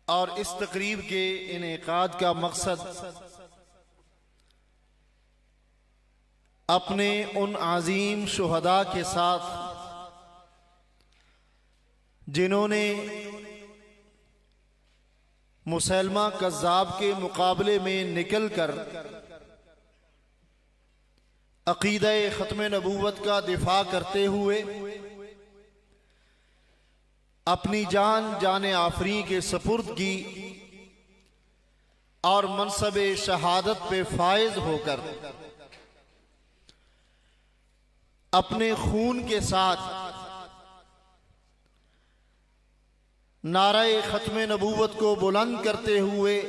اور اس تقریب کے انعقاد کا مقصد اپنے ان عظیم شہداء کے ساتھ جنہوں نے مسیلمہ کذاب کے مقابلے میں نکل کر عقیدہ ختم نبوت کا دفاع کرتے ہوئے اپنی جان آفریں کے سپرد کی اور منصب شہادت پہ فائز ہو کر اپنے خون کے ساتھ نعرہ ختم نبوت کو بلند کرتے ہوئے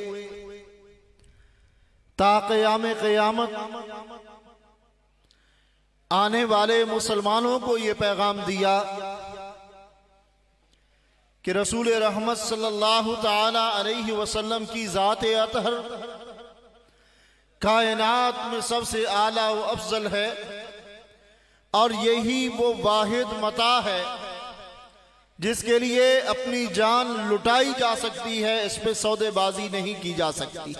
تا قیام قیامت آنے والے مسلمانوں کو یہ پیغام دیا کہ رسول رحمت صلی اللہ تعالی علیہ وسلم کی ذات اطہر کائنات میں سب سے اعلیٰ و افضل ہے، اور یہی وہ واحد متاع ہے جس کے لیے اپنی جان لٹائی جا سکتی ہے، اس پہ سودے بازی نہیں کی جا سکتی۔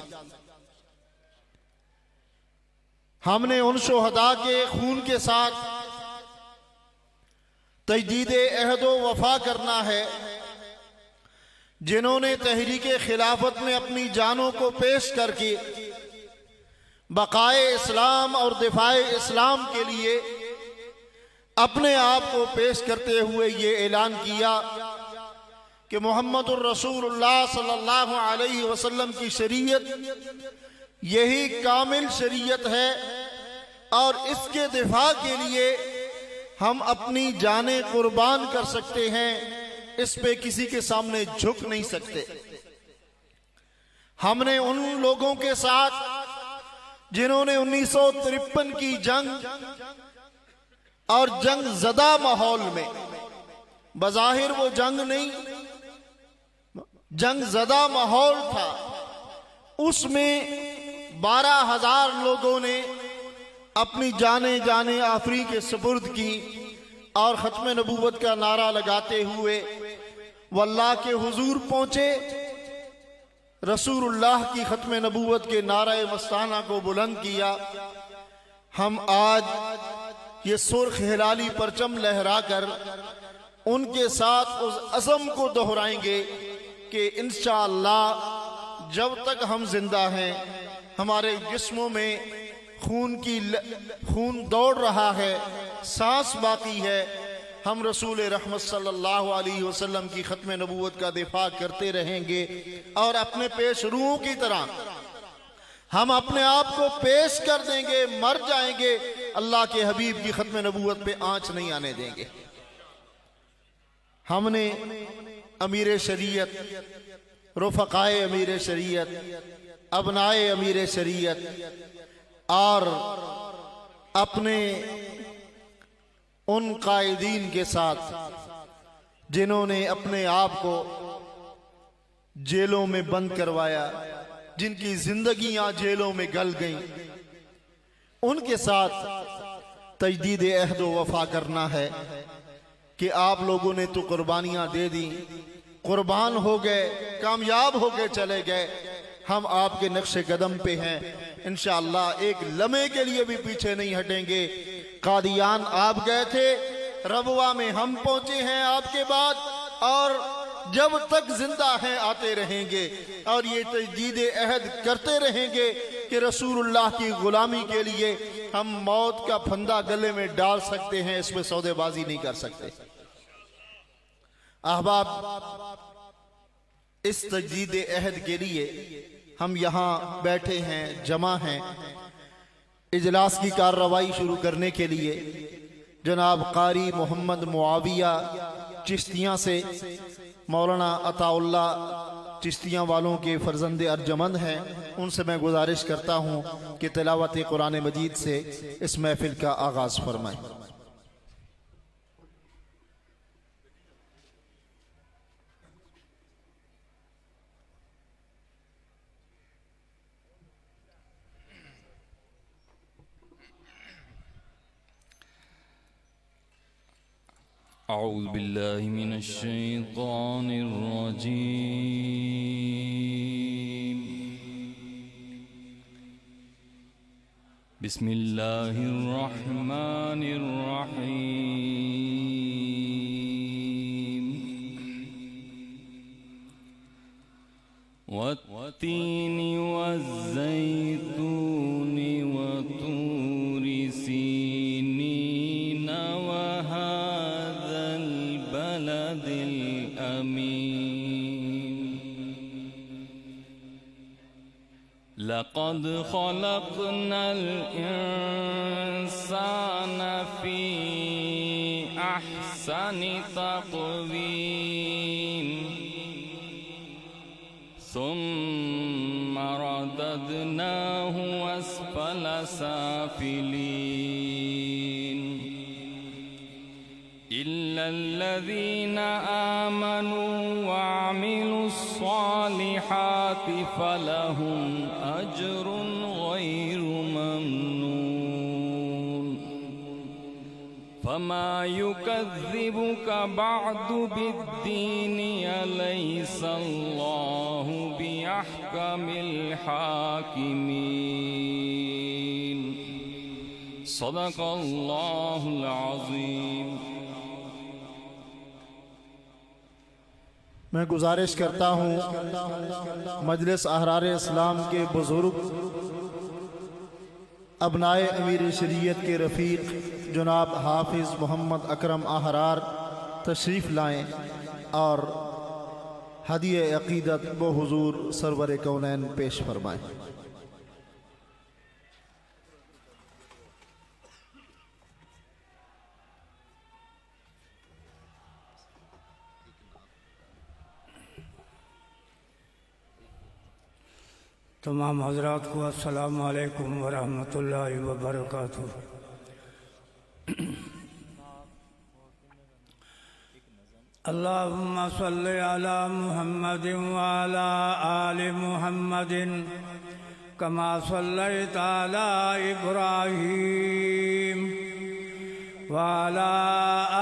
ہم نے ان شہداء کے خون کے ساتھ تجدید عہد و وفا کرنا ہے جنہوں نے تحریک خلافت میں اپنی جانوں کو پیش کر کے بقائے اسلام اور دفاع اسلام کے لیے اپنے آپ کو پیش کرتے ہوئے یہ اعلان کیا کہ محمد الرسول اللہ صلی اللہ علیہ وسلم کی شریعت یہی کامل شریعت ہے، اور اس کے دفاع کے لیے ہم اپنی جانیں قربان کر سکتے ہیں، اس پہ کسی کے سامنے جھک نہیں سکتے۔ ہم نے ان لوگوں کے ساتھ جنہوں نے 1953 کی جنگ اور جنگ زدہ ماحول میں، بظاہر وہ جنگ نہیں، جنگ زدہ ماحول تھا، اس میں 12,000 لوگوں نے اپنی جانیں آفریں کے سپرد کی اور ختم نبوت کا نعرہ لگاتے ہوئے واللہ کے حضور پہنچے، رسول اللہ کی ختم نبوت کے نعرہ مستانہ کو بلند کیا۔ ہم آج یہ سرخ ہلالی پرچم لہرا کر ان کے ساتھ اس عزم کو دہرائیں گے کہ انشاءاللہ جب تک ہم زندہ ہیں ہمارے جسموں میں خون دوڑ رہا ہے، سانس باقی ہے، ہم رسول رحمت صلی اللہ علیہ وسلم کی ختم نبوت کا دفاع کرتے رہیں گے، اور اپنے پیش روحوں کی طرح ہم اپنے آپ کو پیش کر دیں گے، مر جائیں گے، اللہ کے حبیب کی ختم نبوت پہ آنچ نہیں آنے دیں گے۔ ہم نے امیر شریعت، رفقائے امیر شریعت، ابنائے امیر شریعت اور اپنے ان قائدین کے ساتھ جنہوں نے اپنے آپ کو جیلوں میں بند کروایا، جن کی زندگیاں جیلوں میں گل گئیں، ان کے ساتھ تجدید عہد و وفا کرنا ہے کہ آپ لوگوں نے تو قربانیاں دے دیں، قربان ہو گئے، کامیاب ہو کے چلے گئے، ہم آپ کے نقش قدم پہ ہیں، انشاءاللہ ایک لمحے کے لیے بھی پیچھے نہیں ہٹیں گے۔ قادیان آپ گئے تھے، ربوہ میں ہم پہنچے ہیں آپ کے بعد، اور جب تک زندہ ہیں آتے رہیں گے، اور یہ تجدید عہد کرتے رہیں گے کہ رسول اللہ کی غلامی کے لیے ہم موت کا پھندا گلے میں ڈال سکتے ہیں، اس میں سودے بازی نہیں کر سکتے۔ احباب، اس تجدید عہد کے لیے ہم یہاں بیٹھے ہیں، جمع ہیں۔ اجلاس کی کارروائی شروع کرنے کے لیے جناب قاری محمد معاویہ چشتیاں سے مولانا عطا اللہ چشتیاں والوں کے فرزند ارجمند ہیں، ان سے میں گزارش کرتا ہوں کہ تلاوت قرآن مجید سے اس محفل کا آغاز فرمائیں۔ أعوذ بالله من الشيطان الرجيم بسم اللہ الرحمن الرحیم والتین والزیتون وطور سینین وهذا البلد الأمین لقد خلقنا الإنسان في أحسن تقويم ثم رددناه أسفل سافلين إلا الذين آمنوا وعملوا الصالحات فلهم أجر غير ممنون فما يكذبك بعد بالدين أليس الله بأحكم الحاكمين صدق الله العظيم. میں گزارش کرتا ہوں مجلس احرار اسلام کے بزرگ ابنائے امیر شریعت کے رفیق جناب حافظ محمد اکرم احرار تشریف لائیں اور ہدیہ عقیدت بحضور سرور کونین پیش فرمائیں. تمام حضرات کو السلام علیکم ورحمۃ اللہ وبرکاتہ. اللہم صل علی محمد وعلی آل محمد کما صلیت علی ابراہیم وعلی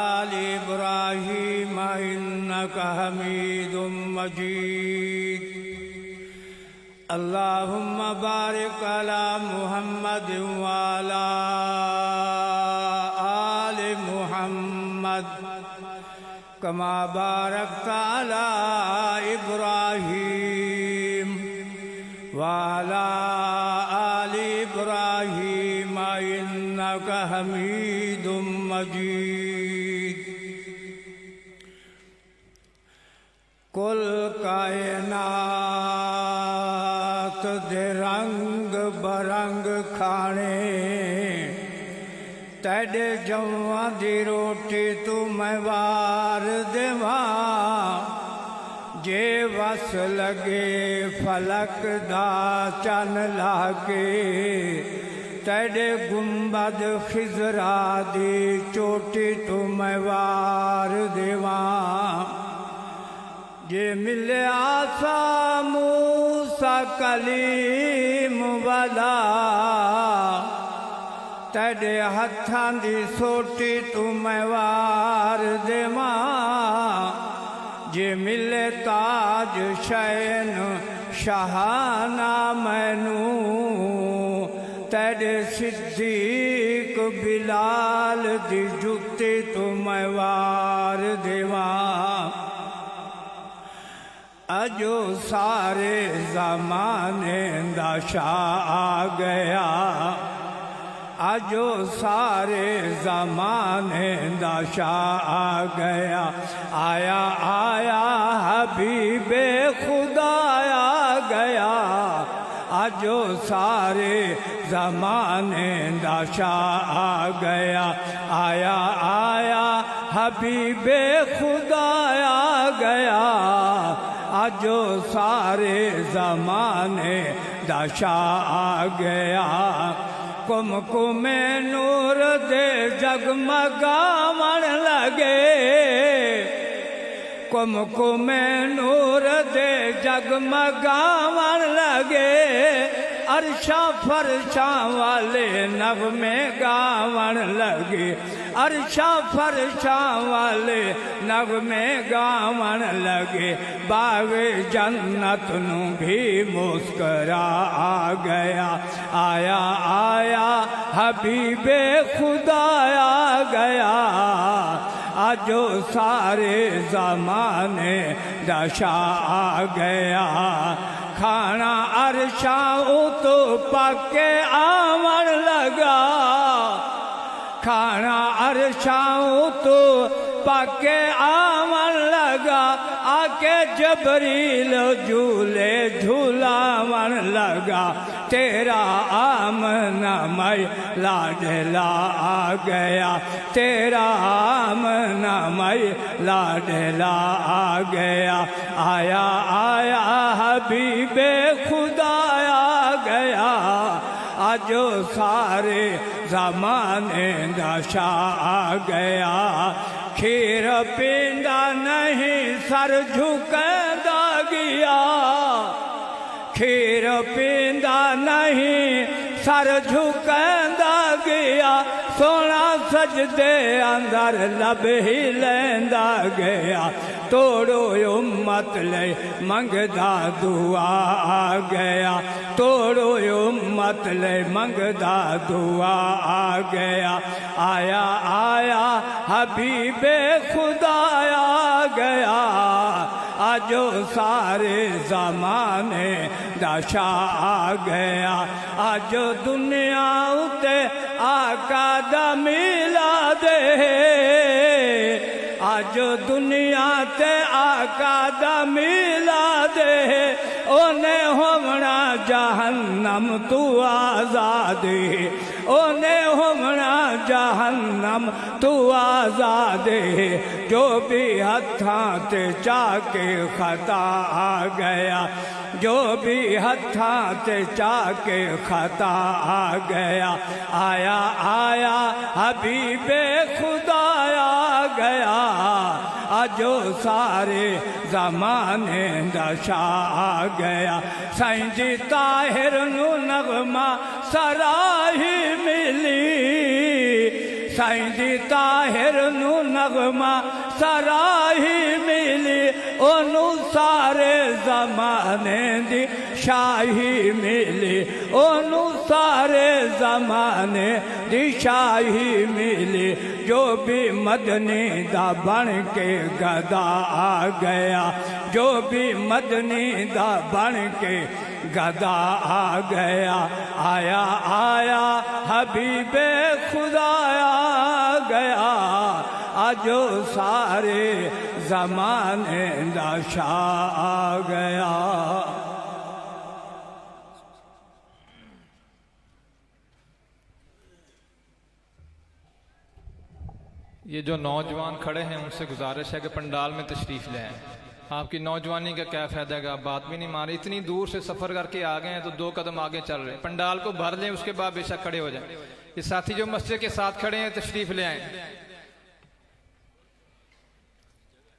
آل ابراہیم انک حمید مجید. اللہم بارک علی محمد وعلی آل محمد کما بارکت علی ابراہیم وعلی آل ابراہیم انک حمید مجید. کل کائنات دے رنگ برنگ کھانے تیڈے جواں دی روٹی تو میں وار دیواں جے وس لگے فلک دا چن لاگے تیڈے گنبد خضرا دی چوٹی تو میں وار دیواں جے ملے آسا موسیٰ کلیم والا تیڈے ہتھاں دی سوٹی تو میں وار دیواں جے ملے تاج شین شاہانہ مینوں تیڈے صدیق بلال دی جُتی تو میں وار دیواں. اجو سارے زمانے دا شاہ آ گیا اجو سارے زمانے دا شاہ آ گیا آیا آیا حبیب خدا آ گیا اجو سارے زمانے دا شاہ آ گیا آیا آیا حبیب خدا آ گیا اجو سارے زمانے دا شاہ آ گیا. کم کم نور دے جگمگاون لگے کم کم نور دے جگمگاون لگے عرشاں فرشاں والے نغمے گاون لگے عرشا فرشا والے نغمے گاون لگے باغ جنت نو بھی مسکرا آ گیا آیا آیا حبیب خدا آ گیا آجو سارے زمانے دا شاہ آ گیا کھانا عرشاں تو پکے آون لگا کھانا عرشاں تو پکے آون لگا آکے جبریل جھولے جھولاون لگا تیرا آمنہ میں لاڈلا آ گیا تیرا آمنہ میں لاڈلا آ گیا آیا آیا حبیب خدا آ گیا آجو سارے زمانے دا شاہ آ گیا کھیر پیندا نہیں سر جھکدا گیا کھیر پیندا نہیں سر جھکدا گیا سونا سجدے اندر لب ہی لیندا گیا توڑو امت لے منگدا دعا آ گیا توڑو امت لے منگدا دعا آ گیا آیا آیا حبیب خدا آ گیا آجو سارے زمانے دا شاہ آ گیا آجو دنیا اتے آقا دا میلاد آج دنیا تے آقا دا میلاد اونے ہونا جہنم تو آزاد اونے ہونا جہنم تو آزاد جو بھی ہتھاں تے چاکے خطا آ گیا جو بھی ہتھاں تے چاکے خطا آ گیا آیا آیا حبیب خدا آ گیا آجو سارے زمانے دا شاہ آ گیا سائیں جی طاہر نو نغمہ سراہی ملی سائیں جی طاہر نو نغمہ سراہی ملی انو سارے زمانے دی شاہی ملی انو سارے زمانے دی شاہی ملی جو بھی مدنی دا بن کے گدا آ گیا جو بھی مدنی دا بن کے گدا آ گیا آیا آیا حبیب خدا آ گیا آجو سارے زمانے دا شاہ آ گیا یہ جو نوجوان کھڑے ہیں ان سے گزارش ہے کہ پنڈال میں تشریف لے آئیں آپ کی نوجوانی کا کیا فائدہ ہے کہ آپ بات بھی نہیں مانی اتنی دور سے سفر کر کے آگئے ہیں تو 2 قدم آگے چل رہے ہیں پنڈال کو بھر لیں اس کے بعد بے شک کھڑے ہو جائیں یہ ساتھی جو مسجد کے ساتھ کھڑے ہیں تشریف لے آئیں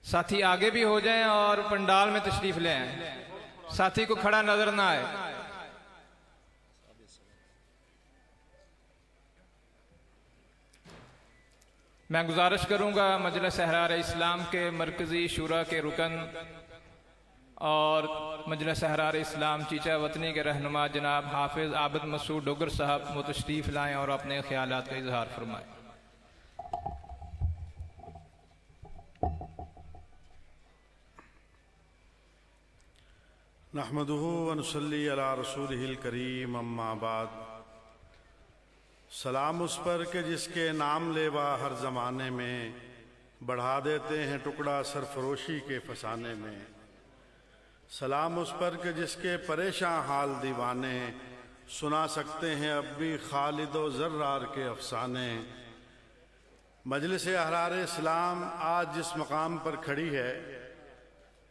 ساتھی آگے بھی ہو جائیں اور پنڈال میں تشریف لے آئیں ساتھی کو کھڑا نظر نہ آئے میں گزارش کروں گا مجلس احرار اسلام کے مرکزی شورا کے رکن اور مجلس احرار اسلام چیچا وطنی کے رہنما جناب حافظ عابد مسعود ڈوگر صاحب وہ تشریف لائیں اور اپنے خیالات کا اظہار فرمائیں نحمدہ ونصلی علی رسولہ الکریم اما بعد سلام اس پر کہ جس کے نام لیوا ہر زمانے میں بڑھا دیتے ہیں ٹکڑا سرفروشی کے فسانے میں سلام اس پر کہ جس کے پریشاں حال دیوانے سنا سکتے ہیں اب بھی خالد و زرار کے افسانے مجلس احرار اسلام آج جس مقام پر کھڑی ہے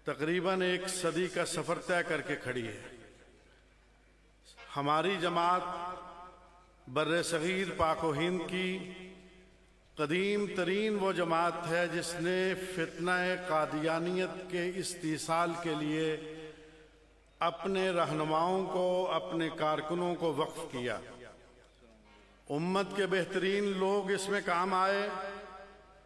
تقریباً 1 صدی کا سفر طے کر کے کھڑی ہے ہماری جماعت بر صغیر پاک و ہند کی قدیم ترین وہ جماعت ہے جس نے فتنہ قادیانیت کے استیصال کے لیے اپنے رہنماؤں کو اپنے کارکنوں کو وقف کیا امت کے بہترین لوگ اس میں کام آئے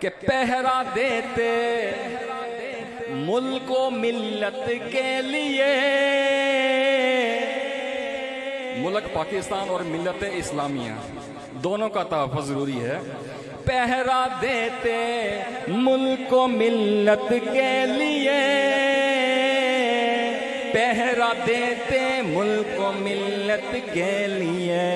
کہ پہرا دیتے ملک و ملت کے لیے، ملک پاکستان اور ملت اسلامیہ دونوں کا تحفظ ضروری ہے، پہرا دیتے ملک و ملت کے لیے، پہرا دیتے ملک و ملت کے لیے،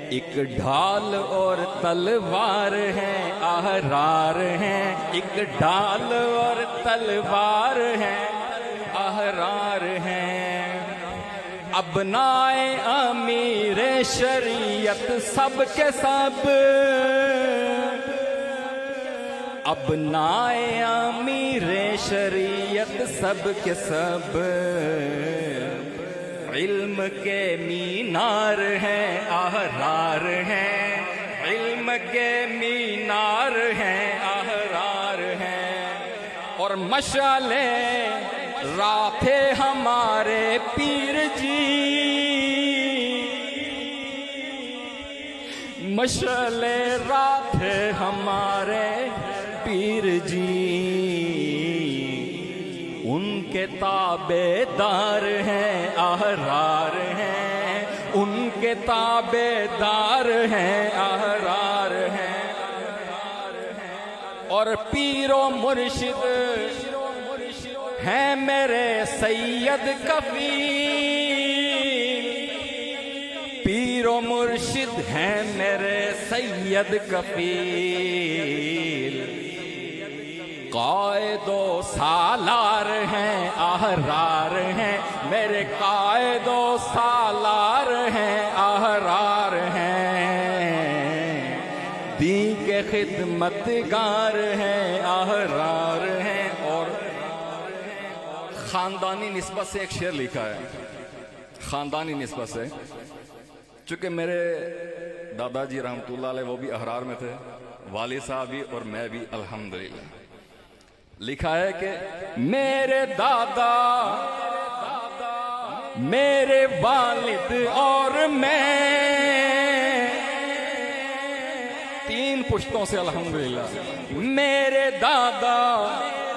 ایک ڈھال اور تلوار ہے احرار ہیں، ایک ڈھال اور تلوار ہے احرار ہیں، ابنائے امیر شریعت سب کے سب، ابنائے امیر شریعت سب کے سب، علم کے مینار ہیں احرار ہیں، علم کے مینار ہیں احرار ہیں، اور مشعلے راہ تھے ہمارے پیر جی، مشعلے راہ تھے ہمارے پیر جی، ان کے تابع دار ہیں احرار ہیں، ان کے تابع دار ہیں احرار ہیں، اور پیر و مرشد ہیں میرے سید کفیل، پیر و مرشد ہیں میرے سید کفیل، قائد و سالار ہیں احرار ہیں، میرے قائد و سالار ہیں احرار ہیں، دین کے خدمتگار ہیں احرار ہیں، اور خاندانی نسبت سے ایک شعر لکھا ہے، خاندانی نسبت سے، چونکہ میرے دادا جی رحمۃ اللہ علیہ وہ بھی احرار میں تھے، والد صاحب بھی اور میں بھی الحمدللہ، لکھا ہے کہ میرے دادا میرے والد اور میں، تین پشتوں سے الحمدللہ، میرے دادا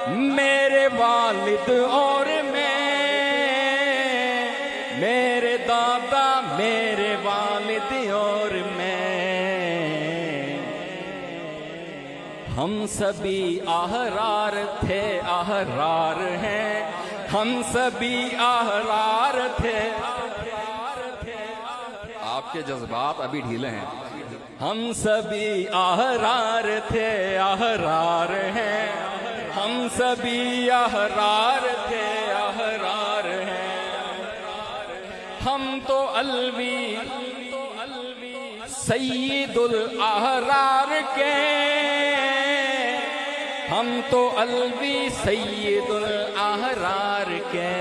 میرے والد اور میں، میرے دادا میرے والد اور میں، ہم سبھی احرار تھے احرار ہیں، ہم سبھی احرار تھے، آپ کے جذبات ابھی ڈھیلے ہیں، ہم سبھی احرار تھے احرار ہیں، ہم سبھی احرار تھے احرار ہیں، ہم تو الوی سید الاحرار کے، ہم تو الوی سید الاحرار کے،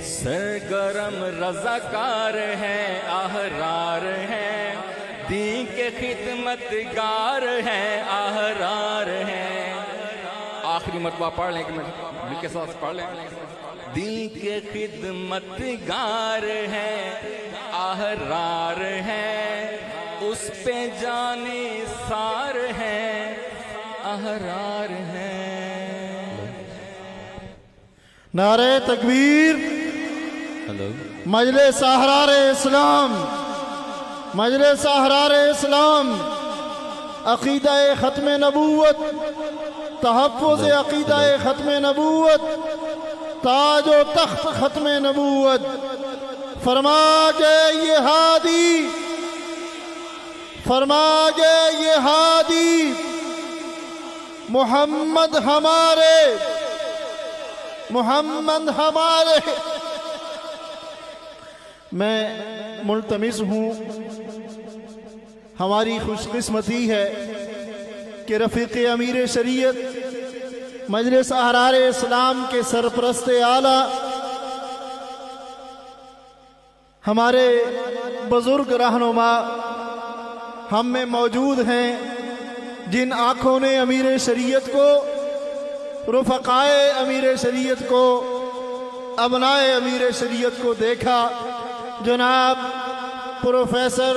سرگرم رضاکار ہیں احرار ہیں، دین کے خدمتگار ہیں احرار ہیں، آخری مرتبہ پڑھ لیں کہ میں مل کے ساتھ پڑھ لیں، دین کے خدمتگار ہیں احرار ہیں، اس پہ جانے سار ہیں احرار ہیں۔ نعرہ تکبیر، مجلس احرار اسلام، مجلس احرار اسلام، عقیدہ ختم نبوت، تحفظ عقیدہ ختم نبوت، تاج و تخت ختم نبوت، فرما گئے یہ ہادی، فرما گئے یہ ہادی، محمد ہمارے، محمد ہمارے۔ میں ملتمس ہوں، ہماری خوش قسمتی ہے کہ رفیق امیر شریعت مجلس احرار اسلام کے سرپرست اعلیٰ ہمارے بزرگ رہنما ہم میں موجود ہیں، جن آنکھوں نے امیر شریعت کو، رفقائے امیر شریعت کو، ابنائے امیر شریعت کو دیکھا۔ جناب پروفیسر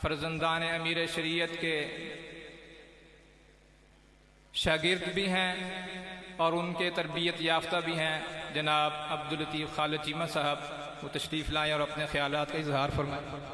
فرزندان امیر شریعت کے شاگرد بھی ہیں اور ان کے تربیت یافتہ بھی ہیں، جناب عبداللطیف خالد چیمہ صاحب، وہ تشریف لائیں اور اپنے خیالات کا اظہار فرمائیں۔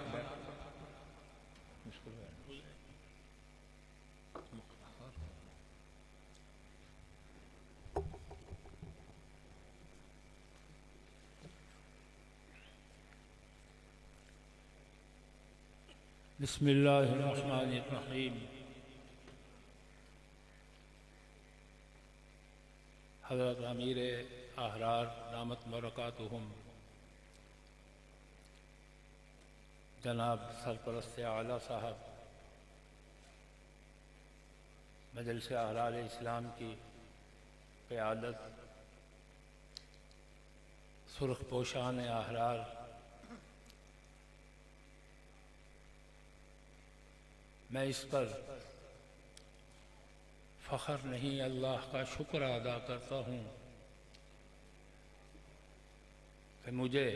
بسم اللہ الرحمن الرحیم۔ حضرت امیر احرار دامت برکاتہم جناب سرپرست اعلیٰ صاحب، مجلس احرار اسلام کی قیادت، سرخ پوشان احرار، میں اس پر فخر نہیں اللہ کا شکر ادا کرتا ہوں کہ مجھے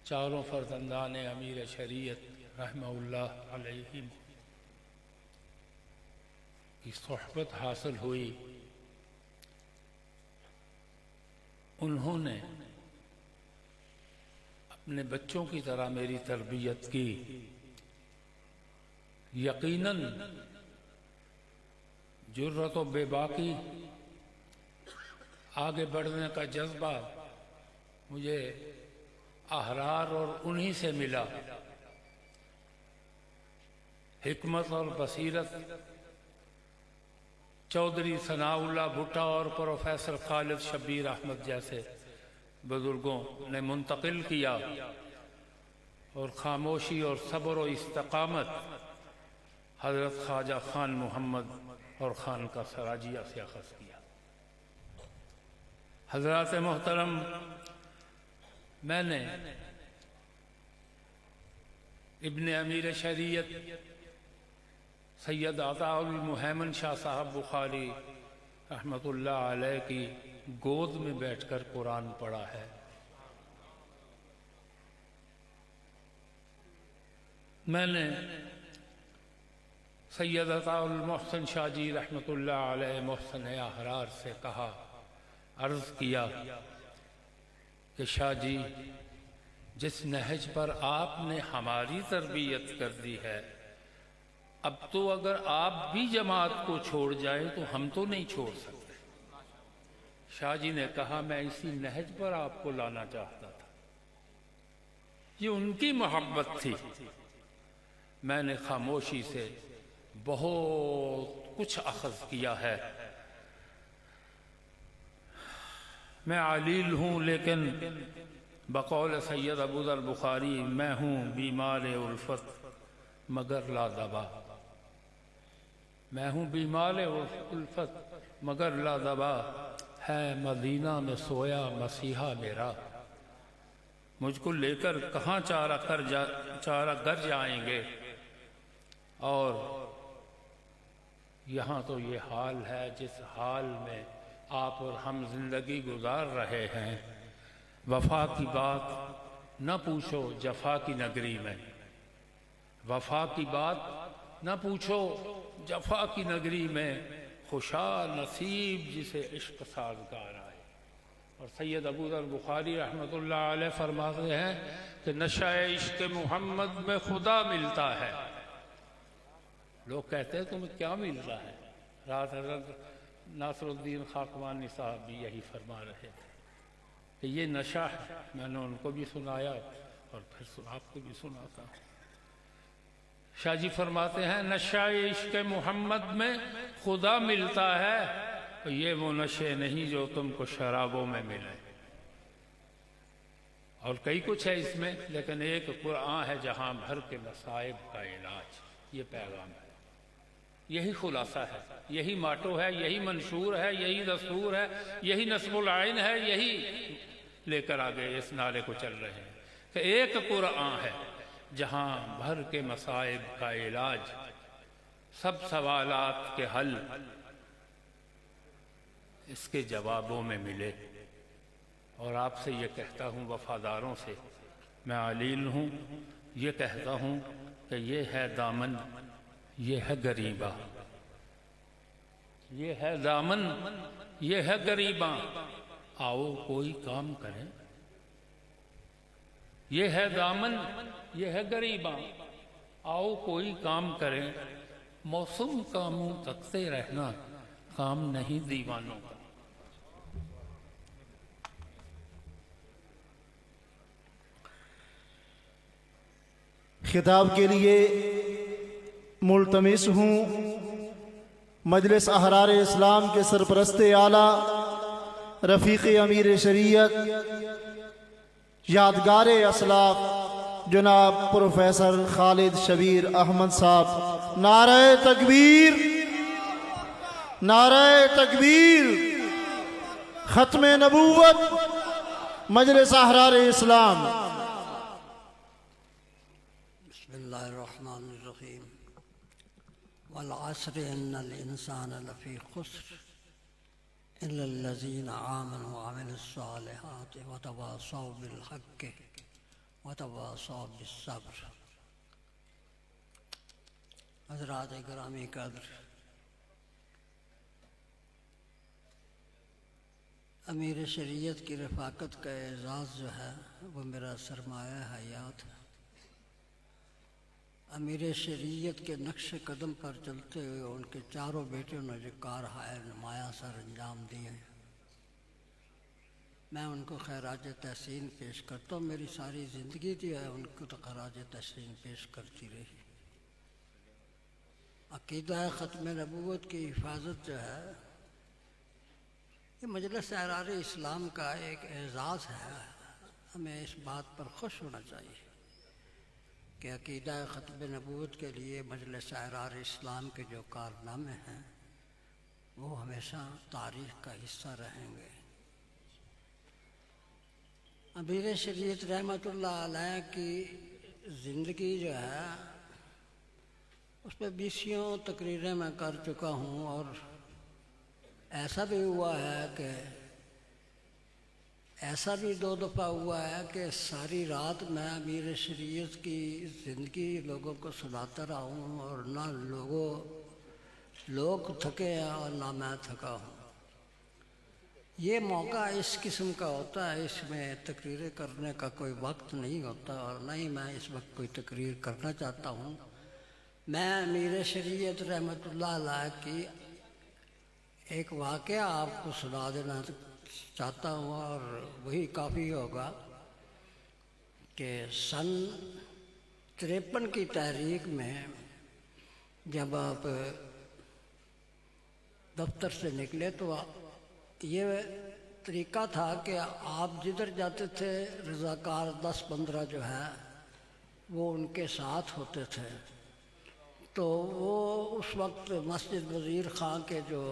چاروں فرزندان امیر شریعت رحمہ اللہ علیہ کی صحبت حاصل ہوئی۔ انہوں نے اپنے بچوں کی طرح میری تربیت کی۔ یقیناً جرأت و بے باکی، آگے بڑھنے کا جذبہ مجھے احرار اور انہی سے ملا۔ حکمت اور بصیرت چودھری ثناء اللہ بھٹا اور پروفیسر خالد شبیر احمد جیسے بزرگوں نے منتقل کیا، اور خاموشی اور صبر و استقامت حضرت خواجہ خان محمد اور خان کا سراجیہ سے اخذ کیا۔ حضرات محترم، میں نے ابن امیر شریعت سید عطاء المہیمن شاہ صاحب بخاری رحمۃ اللہ علیہ کی گود میں بیٹھ کر قرآن پڑھا ہے۔ میں نے سید عطاء المحسن شاہ جی رحمۃ اللہ علیہ محسن احرار سے کہا، عرض کیا کہ شاہ جی، جس نہج پر آپ نے ہماری تربیت کر دی ہے، اب تو اگر آپ بھی جماعت کو چھوڑ جائیں تو ہم تو نہیں چھوڑ سکتے۔ شاہ جی نے کہا، میں اسی نہج پر آپ کو لانا چاہتا تھا۔ یہ ان کی محبت تھی۔ میں نے خاموشی سے بہت کچھ اخذ کیا ہے۔ میں علیل ہوں، لیکن بقول سید ابو ذر بخاری، میں ہوں بیمار الفت مگر لا دوا۔ میں ہوں بیمار الفت مگر لا دوا، ہے مدینہ میں سویا مسیحا میرا۔ مجھ کو لے کر کہاں چارہ گر جائیں گے، اور یہاں تو یہ حال ہے جس حال میں آپ اور ہم زندگی گزار رہے ہیں۔ وفا کی بات نہ پوچھو جفا کی نگری میں، وفا کی بات نہ پوچھو جفا کی نگری میں، خوشا نصیب جسے عشق سازگار آئے۔ اور سید ابو ذر بخاری رحمۃ اللہ علیہ فرماتے ہیں کہ نشہ عشق محمد میں خدا ملتا ہے۔ لوگ کہتے ہیں تمہیں کیا ملتا ہے؟ رات حضرت ناصر الدین خاکوانی صاحب بھی یہی فرما رہے تھے کہ یہ نشہ ہے۔ میں نے ان کو بھی سنایا اور پھر آپ کو بھی سناتا ہوں۔ شاہ جی فرماتے ہیں، نشہ عشق محمد میں خدا ملتا ہے، یہ وہ نشے نہیں جو تم کو شرابوں میں ملے۔ اور کئی کچھ ہے اس میں، لیکن ایک قرآن ہے جہاں بھر کے مصائب کا علاج۔ یہ پیغام ہے، یہی خلاصہ ہے، یہی ماٹو ہے، یہی منشور ہے، یہی دستور ہے، یہی نصب العین ہے، یہی لے کر آگے اس نعرے کو چل رہے ہیں کہ ایک قرآن ہے جہاں بھر کے مصائب کا علاج، سب سوالات کے حل اس کے جوابوں میں ملے۔ اور آپ سے یہ کہتا ہوں وفاداروں سے، میں علیل ہوں، یہ کہتا ہوں کہ یہ ہے دامن، یہ ہے غریباں، یہ ہے دامن، یہ ہے غریباں، آؤ کوئی کام کریں۔ یہ ہے دامن، یہ ہے غریباں، آؤ کوئی کام کریں۔ موسم کا منہ تکتے رہنا کام نہیں دیوانوں کا۔ خطاب کے لیے ملتمس ہوں مجلس احرار اسلام کے سرپرست اعلیٰ رفیق امیر شریعت یادگار اسلاف جناب پروفیسر خالد شبیر احمد صاحب۔ نعرہ تکبیر، نعرہ تکبیر، ختم نبوت مجلس احرار اسلام۔ بسم اللہ الرحمن الرحیم۔ والعصر ان الانسان لفی خسر الا الذین آمنوا وعملوا الصالحات وتواصوا بالحق وتواصوا بالصبر۔ حضرات گرامی قدر، امیر شریعت کی رفاقت کا اعزاز جو ہے وہ میرا سرمایہ حیات ہے۔ امیر شریعت کے نقش قدم پر چلتے ہوئے ان کے چاروں بیٹوں نے جو کارہائے نمایاں سر انجام دیے، میں ان کو خراج تحسین پیش کرتا ہوں۔ میری ساری زندگی جو ہے ان کو تو خراج تحسین پیش کرتی رہی۔ عقیدہ ختم نبوت کی حفاظت جو ہے یہ مجلس احرار اسلام کا ایک اعزاز ہے۔ ہمیں اس بات پر خوش ہونا چاہیے کہ عقیدہ ختم نبوت کے لیے مجلس احرار اسلام کے جو کارنامے ہیں وہ ہمیشہ تاریخ کا حصہ رہیں گے۔ امیر شریعت رحمۃ اللہ علیہ کی زندگی جو ہے اس پہ 20 تقریریں میں کر چکا ہوں، اور ایسا بھی ہوا ہے کہ ایسا بھی 2 دفعہ ہوا ہے کہ ساری رات میں امیر شریعت کی زندگی لوگوں کو سناتا رہا ہوں، اور نہ لوگ تھکے ہیں اور نہ میں تھکا ہوں۔ یہ موقع اس قسم کا ہوتا ہے، اس میں تقریریں کرنے کا کوئی وقت نہیں ہوتا، اور نہ ہی میں اس وقت کوئی تقریر کرنا چاہتا ہوں۔ میں امیر شریعت رحمۃ اللہ علیہ کی ایک واقعہ آپ کو سنا دینا چاہتا ہوں، اور وہی کافی ہوگا کہ سن 53 کی تحریک میں جب آپ دفتر سے نکلے تو یہ طریقہ تھا کہ آپ جدھر جاتے تھے رضاکار 10-15 جو ہے وہ ان کے ساتھ ہوتے تھے۔ تو وہ اس وقت مسجد وزیر خان کے جو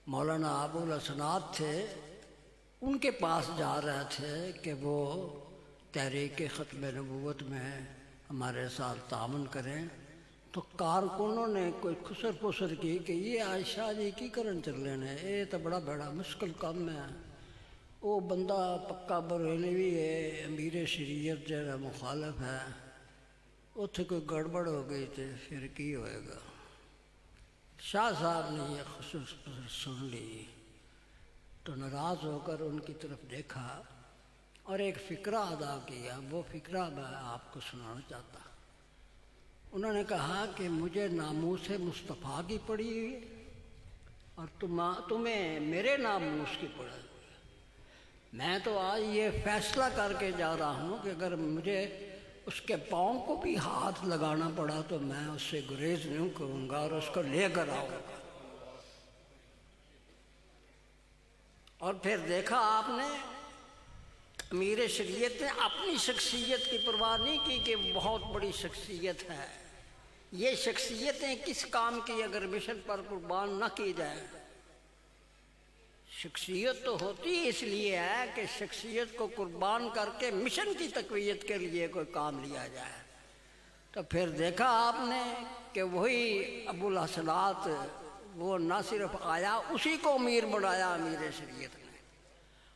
مولانا ابو الاسناد تھے ان کے پاس جا رہے تھے کہ وہ تحریک ختم نبوت میں ہمارے ساتھ تعاون کریں۔ تو کارکنوں نے کوئی خسر پسر کی کہ یہ عائشہ جی کی کرن چلے نے، یہ تو بڑا مشکل کام ہے، وہ بندہ پکا بریلوی ہے، امیر شریعت جہاں مخالف ہے، اتنے کوئی گڑبڑ ہو گئی تو پھر کی ہوئے گا۔ شاہ صاحب نے یہ خصوص سن لی تو ناراض ہو کر ان کی طرف دیکھا اور ایک فقرہ ادا کیا۔ وہ فقرہ میں آپ کو سنانا چاہتا۔ انہوں نے کہا کہ مجھے ناموس مصطفیٰ کی پڑی ہوئی اور تمہیں میرے ناموس کی پڑی ہوئی۔ میں تو آج یہ فیصلہ کر کے جا رہا ہوں کہ اگر مجھے اس کے پاؤں کو بھی ہاتھ لگانا پڑا تو میں اس سے گریز نہیں کروں گا اور اس کو لے کر آؤں گا۔ اور پھر دیکھا آپ نے امیر شریعت نے اپنی شخصیت کی پرواہ نہیں کی کہ بہت بڑی شخصیت ہے۔ یہ شخصیتیں کس کام کی اگر مشن پر قربان نہ کی جائے؟ شخصیت تو ہوتی اس لیے ہے کہ شخصیت کو قربان کر کے مشن کی تقویت کے لیے کوئی کام لیا جائے۔ تو پھر دیکھا آپ نے کہ وہی ابو الحسنات وہ نہ صرف آیا، اسی کو امیر بنایا امیر شریعت نے۔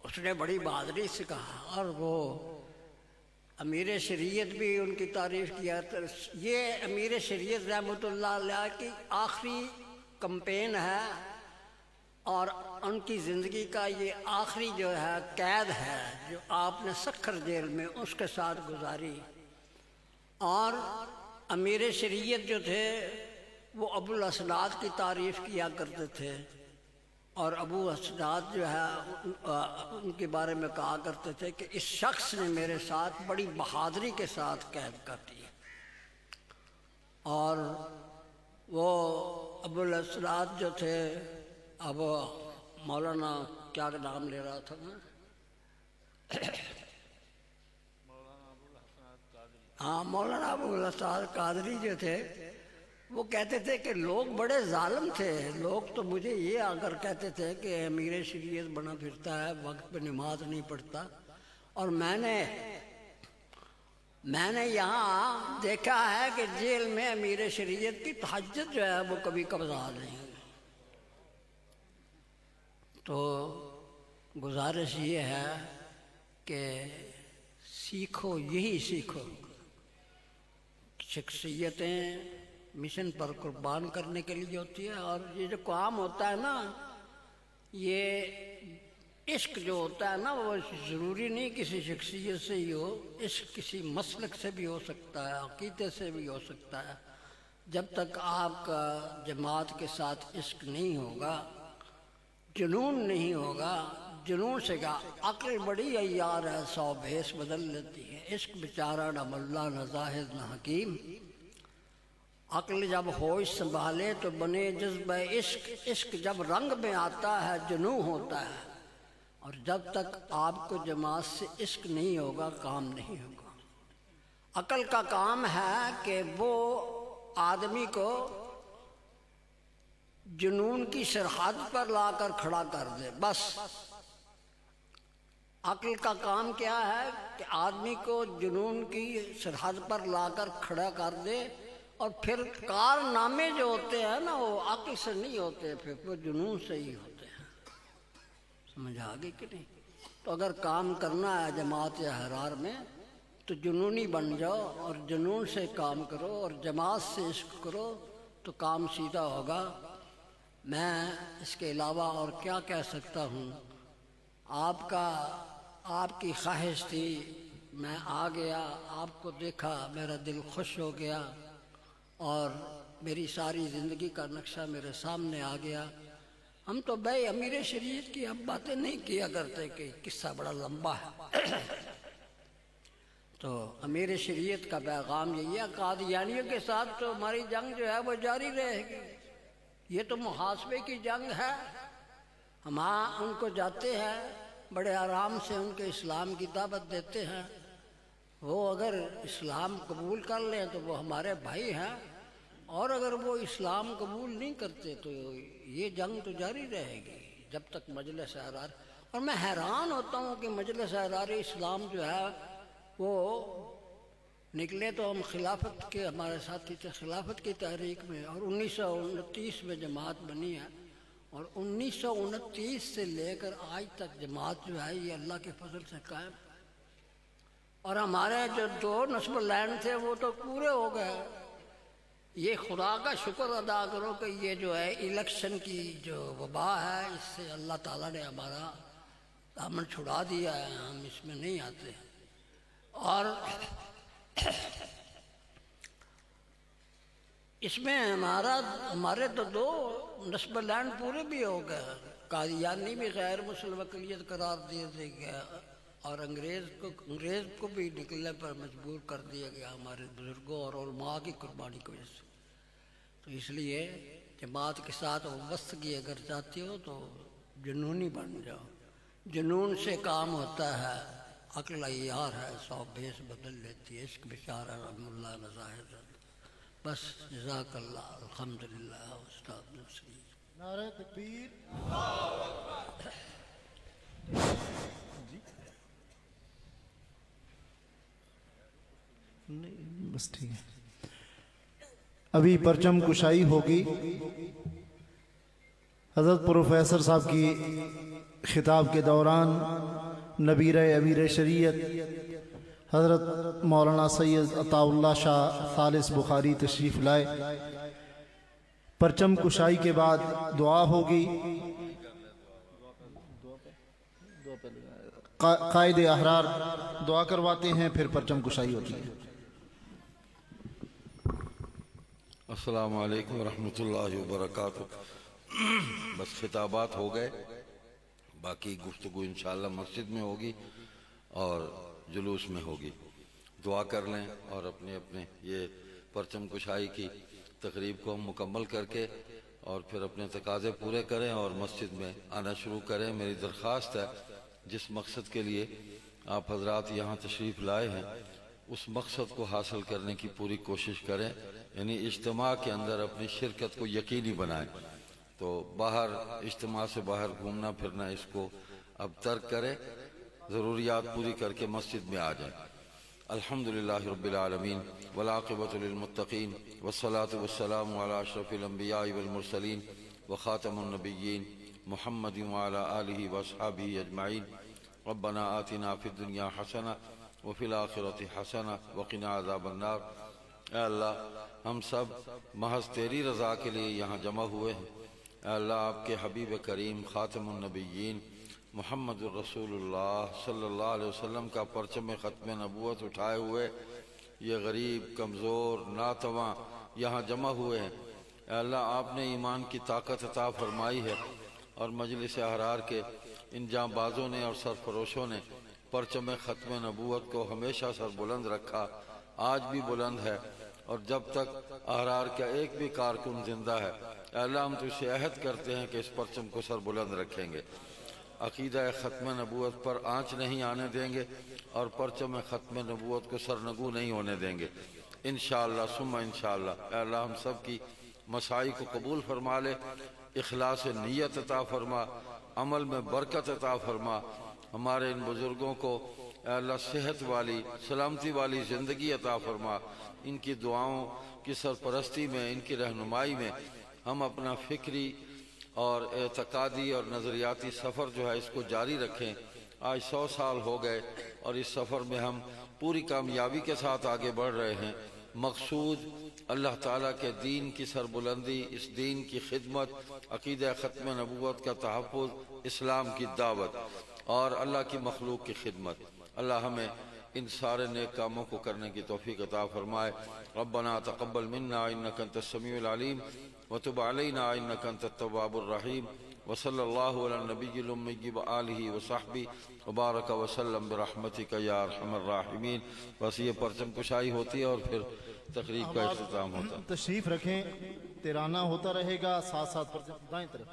اس نے بڑی بہادری سے کہا، اور وہ امیر شریعت بھی ان کی تعریف کیا. یہ امیر شریعت رحمۃ اللہ علیہ کی آخری کمپین ہے اور ان کی زندگی کا یہ آخری جو ہے قید ہے جو آپ نے سکھر جیل میں اس کے ساتھ گزاری. اور امیر شریعت جو تھے وہ ابو الاسناد کی تعریف کیا کرتے تھے، اور ابو اسناد جو ہے ان کے بارے میں کہا کرتے تھے کہ اس شخص نے میرے ساتھ بڑی بہادری کے ساتھ قید کر دی. اور وہ ابو الاسناد جو تھے، اب مولانا کیا نام لے رہا تھا نا، ہاں مولانا ابو الاسناد قادری جو تھے، وہ کہتے تھے کہ لوگ بڑے ظالم تھے. لوگ تو مجھے یہ آ کر کہتے تھے کہ امیر شریعت بنا پھرتا ہے، وقت پہ نماز نہیں پڑھتا، اور میں نے یہاں دیکھا ہے کہ جیل میں امیر شریعت کی تہجد جو ہے وہ کبھی قضا نہیں. تو گزارش یہ ہے کہ سیکھو، یہی سیکھو. شخصیتیں مشن پر قربان کرنے کے لیے ہوتی ہے، اور یہ جو کام ہوتا ہے نا، یہ عشق جو ہوتا ہے نا، وہ ضروری نہیں کسی شخصیت سے ہی ہو. عشق کسی مسلک سے بھی ہو سکتا ہے، عقیدے سے بھی ہو سکتا ہے. جب تک آپ کا جماعت کے ساتھ عشق نہیں ہوگا، جنون نہیں ہوگا. جنون سے کیا، عقل بڑی عیار ہے، 100 بھیس بدل لیتی ہے. عشق بیچارہ نہ ملا نہ زاہد نہ حکیم. عقل جب ہوش سنبھالے تو بنے جذبہ عشق. عشق جب رنگ میں آتا ہے جنوں ہوتا ہے. اور جب تک آپ کو جماعت سے عشق نہیں ہوگا، کام نہیں ہوگا. عقل کا کام ہے کہ وہ آدمی کو جنون کی سرحد پر لا کر کھڑا کر دے. بس عقل کا کام کیا ہے کہ آدمی کو جنون کی سرحد پر لا کر کھڑا کر دے. اور پھر کارنامے جو ہوتے ہیں نا، وہ عقل سے نہیں ہوتے، پھر وہ جنون سے ہی ہوتے ہیں. سمجھ آ گئی کہ نہیں؟ تو اگر کام کرنا ہے جماعت احرار میں تو جنونی بن جاؤ، اور جنون سے کام کرو، اور جماعت سے عشق کرو، تو کام سیدھا ہوگا. میں اس کے علاوہ اور کیا کہہ سکتا ہوں؟ آپ کی خواہش تھی، میں آ گیا، آپ کو دیکھا، میرا دل خوش ہو گیا، اور میری ساری زندگی کا نقشہ میرے سامنے آ گیا. ہم تو بھائی امیر شریعت کی اب باتیں نہیں کیا کرتے کہ قصہ بڑا لمبا ہے. تو امیر شریعت کا پیغام یہی ہے، قادیانیوں کے ساتھ تو ہماری جنگ جو ہے وہ جاری رہے گی. یہ تو محاسبے کی جنگ ہے. ہم ان کو جاتے ہیں، بڑے آرام سے ان کے اسلام کی دعوت دیتے ہیں. وہ اگر اسلام قبول کر لیں تو وہ ہمارے بھائی ہیں، اور اگر وہ اسلام قبول نہیں کرتے تو یہ جنگ تو جاری رہے گی جب تک مجلس احرار. اور میں حیران ہوتا ہوں کہ مجلس احرار اسلام جو ہے وہ نکلے تو ہم خلافت کے، ہمارے ساتھی تھے خلافت کی تحریک میں، اور 1929 میں جماعت بنی ہے. اور 1929 سے لے کر آج تک جماعت جو ہے یہ اللہ کے فضل سے قائم. اور ہمارے جو 2 نصب لین تھے وہ تو پورے ہو گئے. یہ خدا کا شکر ادا کرو کہ یہ جو ہے الیکشن کی جو وبا ہے، اس سے اللہ تعالیٰ نے ہمارا دامن چھڑا دیا ہے، ہم اس میں نہیں آتے. اور اس میں ہمارے تو 2 نصب لینڈ پورے بھی ہو گئے. قادیانی بھی غیر مسلم اقلیت قرار دے گیا، اور انگریز کو بھی نکلنے پر مجبور کر دیا گیا ہمارے بزرگوں اور علماء کی قربانی کی وجہ سے. تو اس لیے جماعت کے ساتھ وابستگی اگر چاہتے ہو تو جنونی بن جاؤ. جنون سے کام ہوتا ہے، عقل عیار ہے، 100 بھیس بدل لیتی ہے. عشق بیچارہ رحم اللہ نظاہر. بس جزاک اللہ. الحمدللہ. استاد نصری. نعرہ تکبیر. بس ٹھیک ہے. ابھی پرچم کشائی ہوگی. حضرت پروفیسر صاحب کی خطاب کے دوران نبیر امیر شریعت حضرت مولانا سید عطا اللہ شاہ ثالث بخاری تشریف لائے. پرچم کشائی کے بعد دعا ہوگی. قائد احرار دعا کرواتے ہیں، پھر پرچم کشائی ہوتی ہے. السلام علیکم ورحمۃ اللہ وبرکاتہ. بس خطابات ہو گئے، باقی گفتگو انشاءاللہ مسجد میں ہوگی اور جلوس میں ہوگی. دعا کر لیں اور اپنے اپنے یہ پرچم کشائی کی تقریب کو ہم مکمل کر کے اور پھر اپنے تقاضے پورے کریں اور مسجد میں آنا شروع کریں. میری درخواست ہے جس مقصد کے لیے آپ حضرات یہاں تشریف لائے ہیں اس مقصد کو حاصل کرنے کی پوری کوشش کریں، یعنی اجتماع کے اندر اپنی شرکت کو یقینی بنائیں. تو باہر اجتماع سے باہر گھومنا پھرنا اس کو اب ترک کریں، ضروریات پوری کر کے مسجد میں آ جائیں. الحمدللہ رب العالمین والعاقبۃ للمتقین والصلاة والسلام علی اشرف الانبیاء والمرسلین وخاتم النبیین محمد وعلی آلہ واصحابہ اجمعین. ربنا آتنا فی الدنیا حسنہ وفی الآخرۃ حسنہ وقنا عذاب النار. اے اللہ ہم سب محض تیری رضا کے لیے یہاں جمع ہوئے ہیں. اے اللہ آپ کے حبیب کریم خاتم النبیین محمد الرسول اللہ صلی اللہ علیہ وسلم کا پرچم ختم نبوت اٹھائے ہوئے یہ غریب کمزور ناتواں یہاں جمع ہوئے ہیں. اے اللہ آپ نے ایمان کی طاقت عطا فرمائی ہے اور مجلس احرار کے ان جاں بازوں نے اور سرفروشوں نے پرچم ختم نبوت کو ہمیشہ سر بلند رکھا، آج بھی بلند ہے اور جب تک احرار کا ایک بھی کارکن زندہ ہے اے اللہ ہم تو اسے عہد کرتے ہیں کہ اس پرچم کو سر بلند رکھیں گے، عقیدہ ختم نبوت پر آنچ نہیں آنے دیں گے اور پرچم ختم نبوت کو سرنگو نہیں ہونے دیں گے انشاءاللہ ثم انشاءاللہ. اے اللہ ہم سب کی مساعی کو قبول فرما لے، اخلاص نیت عطا فرما، عمل میں برکت عطا فرما. ہمارے ان بزرگوں کو اے اللہ صحت والی سلامتی والی زندگی عطا فرما. ان کی دعاؤں کی سرپرستی میں، ان کی رہنمائی میں ہم اپنا فکری اور اعتقادی اور نظریاتی سفر جو ہے اس کو جاری رکھیں. آج 100 سال ہو گئے اور اس سفر میں ہم پوری کامیابی کے ساتھ آگے بڑھ رہے ہیں. مقصود اللہ تعالیٰ کے دین کی سربلندی، اس دین کی خدمت، عقیدہ ختم نبوت کا تحفظ، اسلام کی دعوت اور اللہ کی مخلوق کی خدمت. اللہ ہمیں ان سارے نیک کاموں کو کرنے کی توفیق عطا فرمائے. ربنا تقبل منا انک انت السمیع العلیم وتب علینا انک انت التواب الرحیم. وصلی اللہ علی النبی الامی وآلہ وصحبہ وبارک وسلم برحمتک یا ارحم الراحمین. بس یہ پرچم کشائی ہوتی ہے اور پھر تقریب کا اختتام ہوتا ہے. تشریف رکھیں، ترانہ ہوتا رہے گا، ساتھ ساتھ پرچم دائیں طرف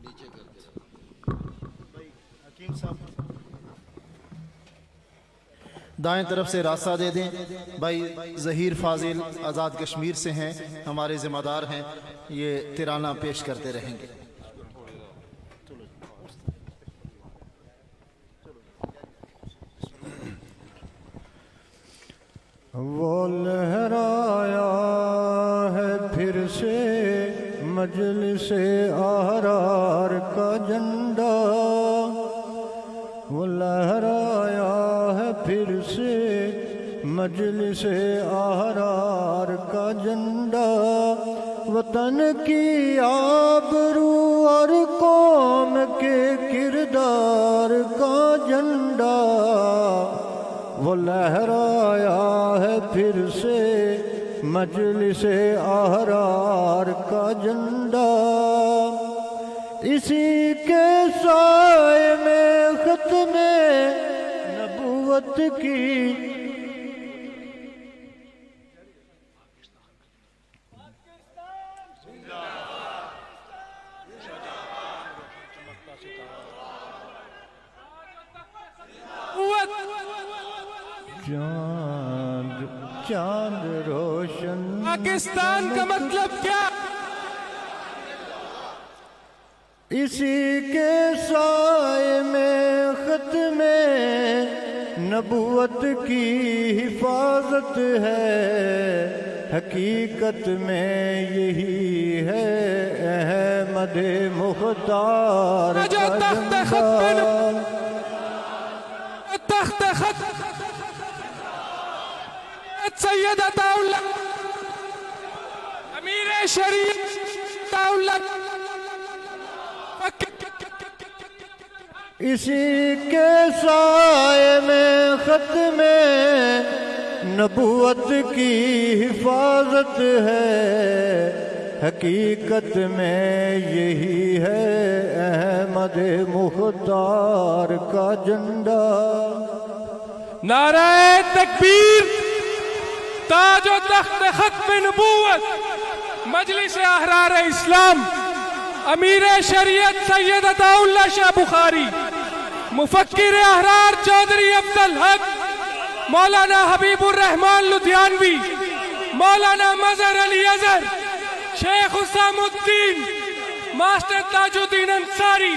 نیچے کر کے بھائی حکیم صاحب دائیں طرف سے راستہ دے دیں. بھائی ظہیر فاضل آزاد کشمیر سے ہیں، ہمارے ذمہ دار ہیں، یہ ترانہ پیش کرتے رہیں گے. وہ لہرایا ہے پھر سے مجلس احرار کا جھنڈا، وہ لہرایا ہے پھر سے مجلس احرار کا جھنڈا، وطن کی آبرو اور قوم کے کردار کا جھنڈا، وہ لہرایا ہے پھر سے مجلس احرار کا جھنڈا. اسی کے سائے میں ختم نبوت کی چاند روشن پاکستان کا مطلب کیا؟ اسی کے سائے میں ختم نبوت کی حفاظت ہے، حقیقت میں یہی ہے احمد مختار کا جھنڈا۔ تخت خط سید عطا اللہ امیر شریعت عطا اللہ، اسی کے سائے میں ختم نبوت کی حفاظت ہے، حقیقت میں یہی ہے احمد مختار کا جھنڈا۔ نعرہ تکبیر، تاج و تخت ختم نبوت، مجلس احرار اسلام، امیر شریعت سید عطا اللہ شاہ بخاری، مفکر احرار چودھری افضل حق، مولانا حبیب الرحمان لدھیانوی، مولانا مظہر علی اظہر، شیخ حسام الدین، ماسٹر تاج الدین انصاری،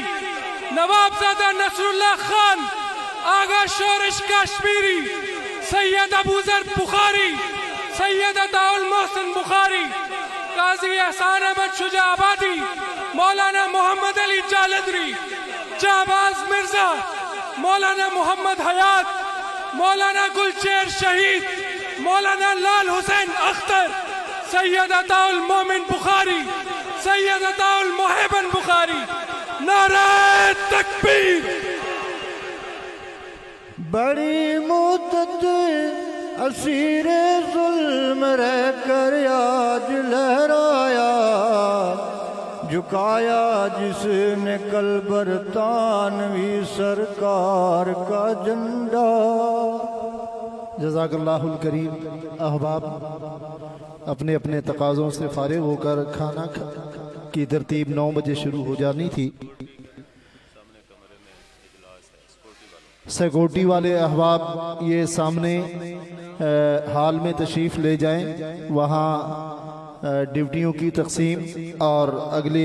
نواب زادہ نصر اللہ خان، آغا شورش کشمیری، سید ابو ذر بخاری، سید عطا المحسن بخاری، قاضی احسان احمد شجاع آبادی، مولانا محمد علی جالندری، جہباز مرزا، مولانا محمد حیات، مولانا گلچیر شہید، مولانا لال حسین اختر، سید عطا المومن بخاری، سید عطا المحبن بخاری۔ نعرہ تکبیر۔ بڑی مدت اسیر ظلم رہ کر آج لہرایا، جھکایا جس نے کل برطانوی سرکار کا جھنڈا۔ جزاک اللہ الکریم۔ احباب، اپنے اپنے تقاضوں سے فارغ ہو کر کھانا کی ترتیب 9 بجے شروع ہو جانی تھی۔ سیکورٹی والے احباب یہ سامنے ہال میں تشریف لے جائیں، وہاں ڈیوٹیوں کی تقسیم اور اگلے